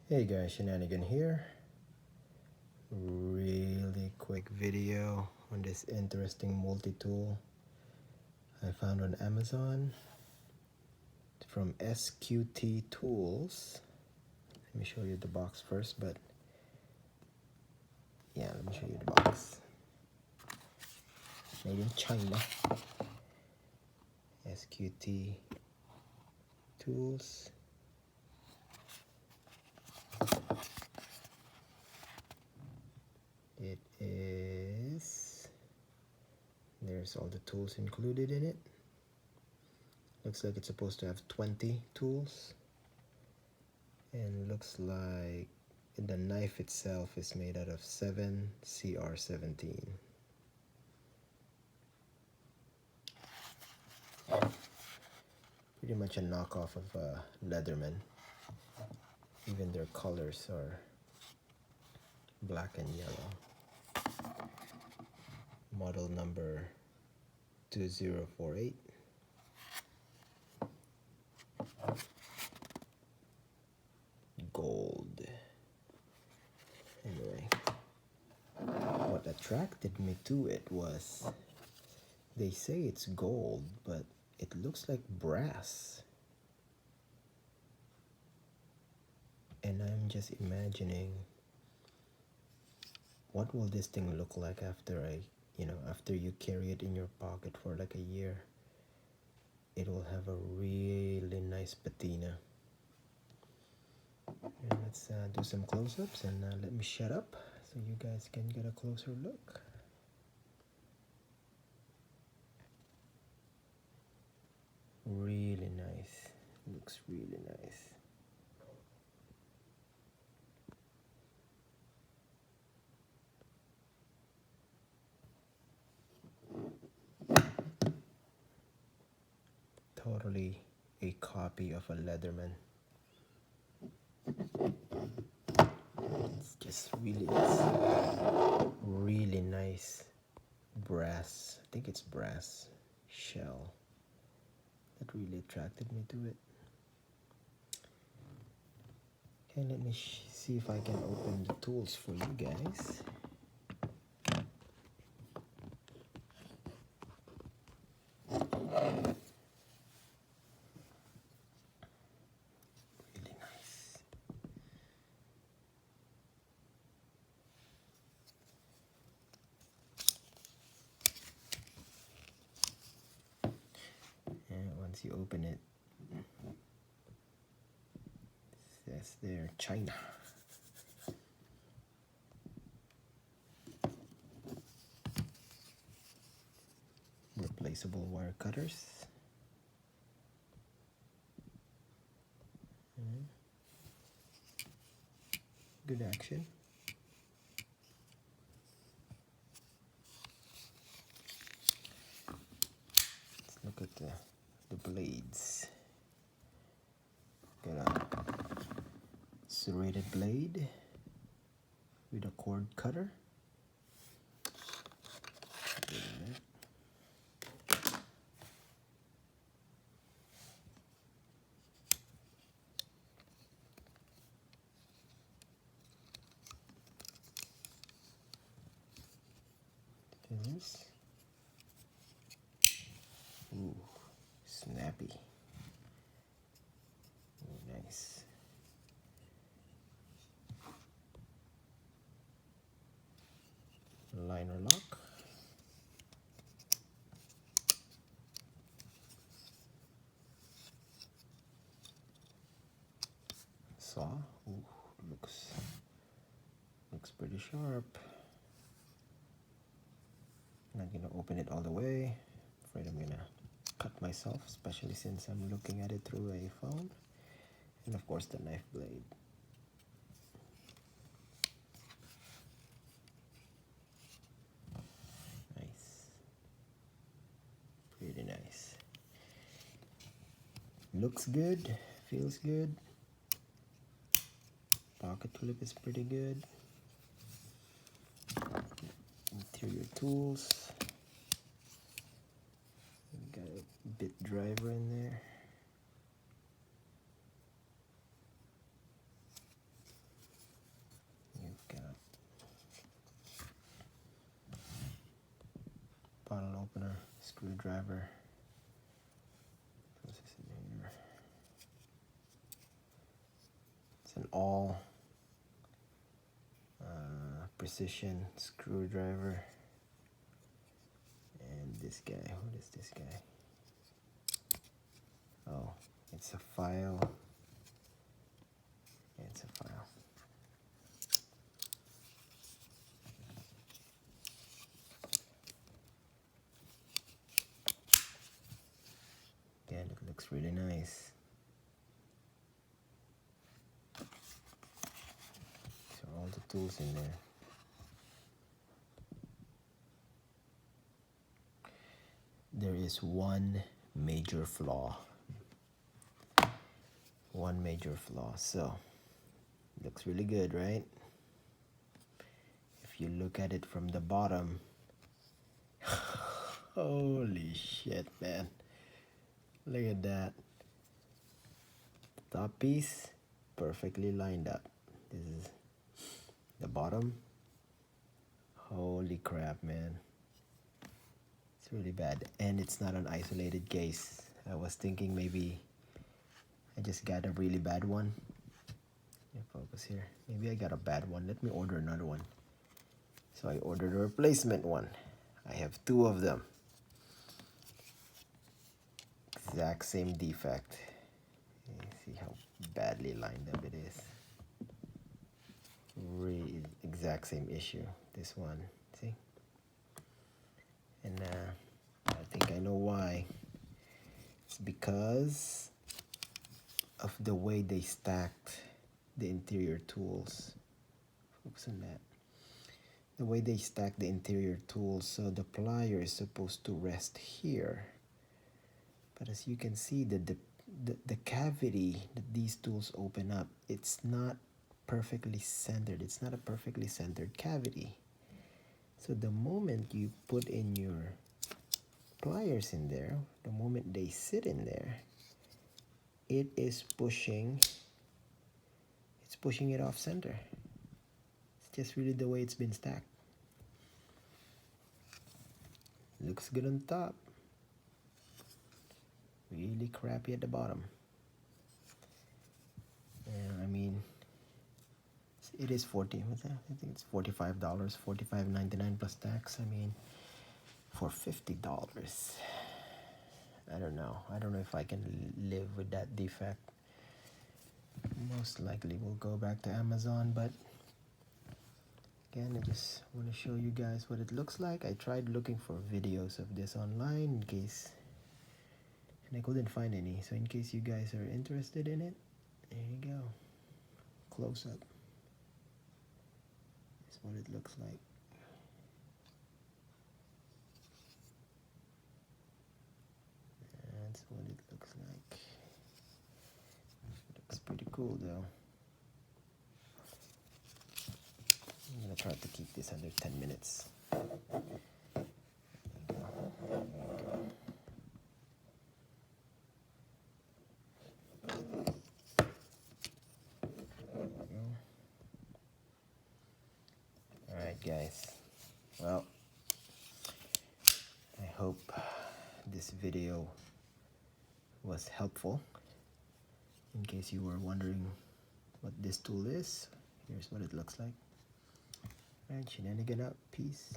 Hey guys, Shenanigan here. Really quick video on this interesting multi-tool I found on Amazon from SQT Tools. Let me show you the box first, but yeah, let me show you the box. Made in China. SQT Tools. It is, there's all the tools included in it. Looks like it's supposed to have 20 tools. And looks like the knife itself is made out of 7CR17. Pretty much a knockoff of Leatherman. Even their colors are black and yellow. Model number 2048. Gold. Anyway, what attracted me to it was they say it's gold, but it looks like brass. And I'm just imagining what will this thing look like after after you carry it in your pocket for like a year. It will have a really nice patina. And let's do some close-ups and let me shut up so you guys can get a closer look. Really nice. Looks really nice. Totally a copy of a Leatherman. It's just really nice brass. I think it's brass shell that really attracted me to it. Okay, let me see if I can open the tools for you guys. Really nice. And once you open it, it says there, China. Replaceable wire cutters. Good action. Let's look at the blades. Got a serrated blade with a cord cutter. Fingers. Ooh, snappy. Ooh, nice. Liner lock. Saw. Ooh, looks pretty sharp. I'm not gonna open it all the way. Afraid I'm gonna cut myself, especially since I'm looking at it through a phone. And of course the knife blade. Nice. Pretty nice. Looks good, feels good. Pocket clip is pretty good. Interior tools. Got a bit driver in there. opener, screwdriver. What's this in here? It's an all precision screwdriver. And this guy, what is this guy? Oh, it's a file. Yeah, it's a file. Again, it looks really nice. So all the tools in there. There is one major flaw. One major flaw. So, looks really good, right? If you look at it from the bottom, holy shit, man. Look at that. Top piece, perfectly lined up. This is the bottom. Holy crap, man. It's really bad. And it's not an isolated case. I was thinking maybe I just got a really bad one. Let me focus here. Maybe I got a bad one. Let me order another one. So I ordered a replacement one. I have two of them. Exact same defect. See how badly lined up it is. Really exact same issue. This one, see? And I think I know why. It's because of the way they stacked the interior tools. Focus on that. The way they stack the interior tools, so the plier is supposed to rest here. But as you can see, the cavity that these tools open up, it's not perfectly centered. It's not a perfectly centered cavity. So the moment you put in your pliers in there, the moment they sit in there, it is pushing it off center. It's just really the way it's been stacked. Looks good on top. Really crappy at the bottom. Yeah, I mean, it is what's that? I think it's $45, $45.99 plus tax. I mean, for $50, I don't know. I don't know if I can live with that defect. Most likely we'll go back to Amazon, but again, I just want to show you guys what it looks like. I tried looking for videos of this online in case, and I couldn't find any. So in case you guys are interested in it, there you go. Close up. That's what it looks like. That's what it looks like. Looks pretty cool though. I'm gonna try to keep this under 10 minutes. There you go. There you go. Alright guys, well, I hope this video was helpful. In case you were wondering what this tool is, here's what it looks like. Alright, shenanigan out, peace.